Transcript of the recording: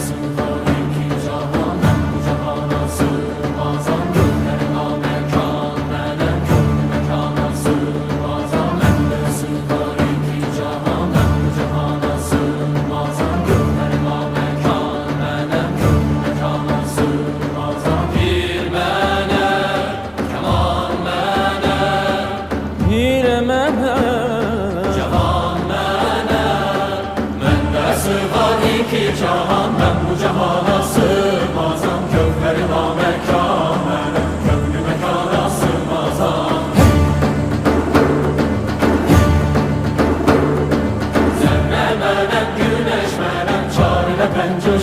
sığar iki cahan, ben bu cahana sığmazam. Gönlüme mekan, benim gönlüm mekana sığmazam. Bende sığar iki cahan, ben bu cahana sığmazam. Gönlüme mekan, benim gönlüm mekana sığmazam. Bir mene, keman mene, bir mene, cahan mene. Bende sığar iki cahan, ben bu cahana sığmazam. Gönlüme mekan, benim gönlüm mekana sığmazam. Zerre menem, güneş menem, çare pençe